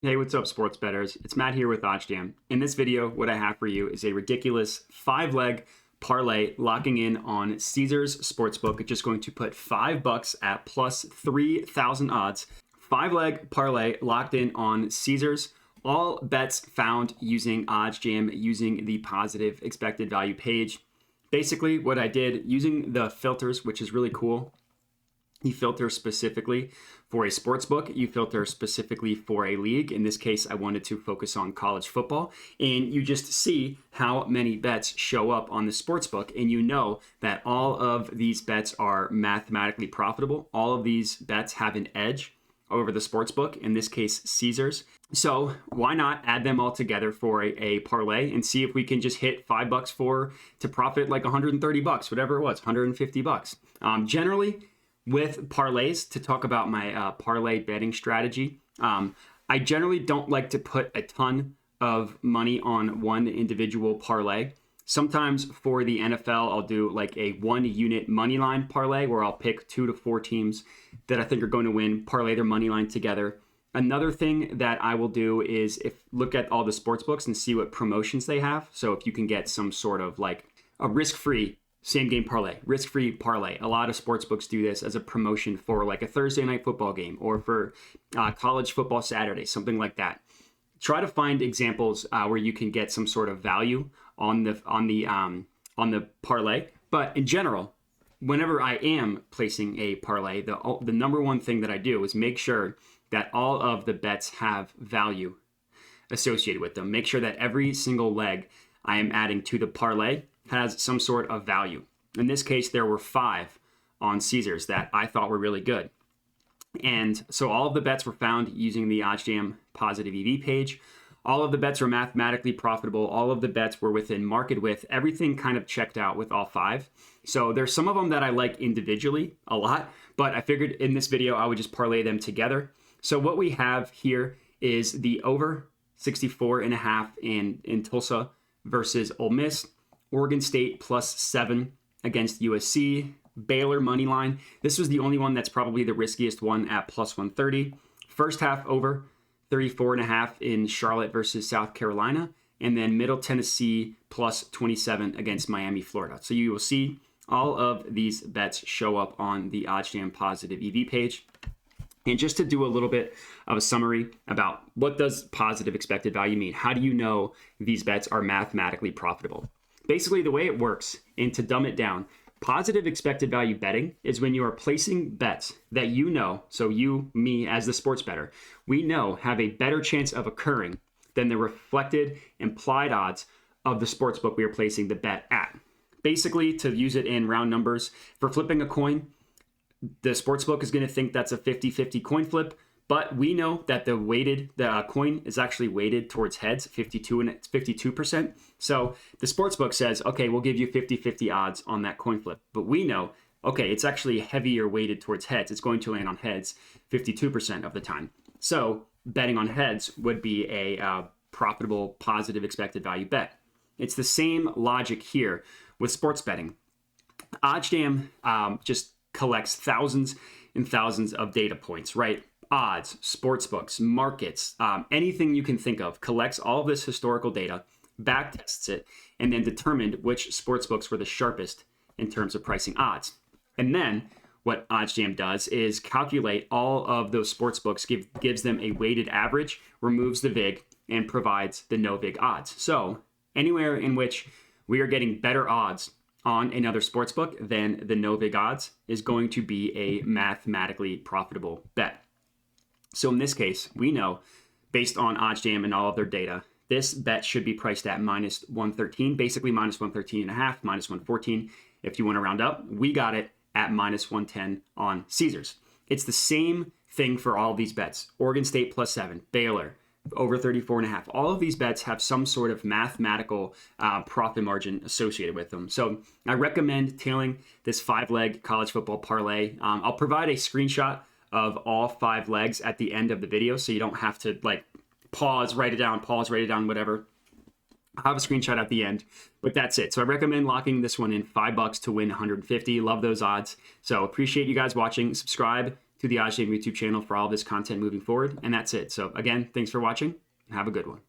Hey, what's up, sports bettors? It's Matt here with OddsJam. In this video, what I have for you is a ridiculous 5-leg parlay locking in on Caesars Sportsbook. It's just going to put $5 at plus 3,000 odds. 5-leg parlay locked in on Caesars. All bets found using OddsJam using the positive expected value page. Basically, what I did using the filters, which is really cool. You filter specifically for a sports book. You filter specifically for a league. In this case, I wanted to focus on college football. And you just see how many bets show up on the sports book. And you know that all of these bets are mathematically profitable. All of these bets have an edge over the sports book, in this case, Caesars. So why not add them all together for a parlay and see if we can just hit $5 to profit like $130, whatever it was, $150. Generally, with parlays, to talk about my parlay betting strategy, I generally don't like to put a ton of money on one individual parlay. Sometimes for the NFL, I'll do like a 1-unit money line parlay where I'll pick 2 to 4 teams that I think are going to win, parlay their money line together. Another thing that I will do is look at all the sports books and see what promotions they have. So if you can get some sort of like a risk-free same game parlay, risk-free parlay. A lot of sports books do this as a promotion for like a Thursday night football game or for college football Saturday, something like that. Try to find examples where you can get some sort of value on the parlay. But in general, whenever I am placing a parlay, the number one thing that I do is make sure that all of the bets have value associated with them. Make sure that every single leg I am adding to the parlay has some sort of value. In this case, there were 5 on Caesars that I thought were really good. And so all of the bets were found using the OddsJam positive EV page. All of the bets were mathematically profitable. All of the bets were within market width. Everything kind of checked out with all 5. So there's some of them that I like individually a lot, but I figured in this video I would just parlay them together. So what we have here is the over 64.5 in Tulsa versus Ole Miss. Oregon State +7 against USC. Baylor money line. This was the only one that's probably the riskiest one at +130. First half over 34.5 in Charlotte versus South Carolina. And then Middle Tennessee +27 against Miami, Florida. So you will see all of these bets show up on the OddsJam positive EV page. And just to do a little bit of a summary about what does positive expected value mean? How do you know these bets are mathematically profitable? Basically, the way it works, and to dumb it down, positive expected value betting is when you are placing bets that you know, so you, me, as the sports bettor, we know have a better chance of occurring than the reflected implied odds of the sports book we are placing the bet at. Basically, to use it in round numbers, for flipping a coin, the sports book is going to think that's a 50-50 coin flip. But we know that the coin is actually weighted towards heads, 52%. So the sportsbook says, okay, we'll give you 50-50 odds on that coin flip. But we know, okay, it's actually heavier weighted towards heads. It's going to land on heads 52% of the time. So betting on heads would be a profitable, positive expected value bet. It's the same logic here with sports betting. OddsJam just collects thousands and thousands of data points, right? Odds, sports books, markets, anything you can think of, collects all of this historical data, backtests it, and then determined which sports books were the sharpest in terms of pricing odds. And then what OddsJam does is calculate all of those sports books, gives them a weighted average, removes the VIG, and provides the no VIG odds. So anywhere in which we are getting better odds on another sports book than the no VIG odds is going to be a mathematically profitable bet. So in this case, we know, based on OddsJam and all of their data, this bet should be priced at -113, basically -113.5, -114. If you want to round up, we got it at -110 on Caesars. It's the same thing for all of these bets. Oregon State +7, Baylor, over 34.5. All of these bets have some sort of mathematical profit margin associated with them. So I recommend tailing this 5-leg college football parlay. I'll provide a screenshot of all 5 legs at the end of the video, so you don't have to like pause, write it down, whatever. I'll have a screenshot at the end, but that's it. So I recommend locking this one in $5 to win 150. Love those odds. So appreciate you guys watching. Subscribe to the OddsJam YouTube channel for all this content moving forward. And that's it. So again, thanks for watching and have a good one.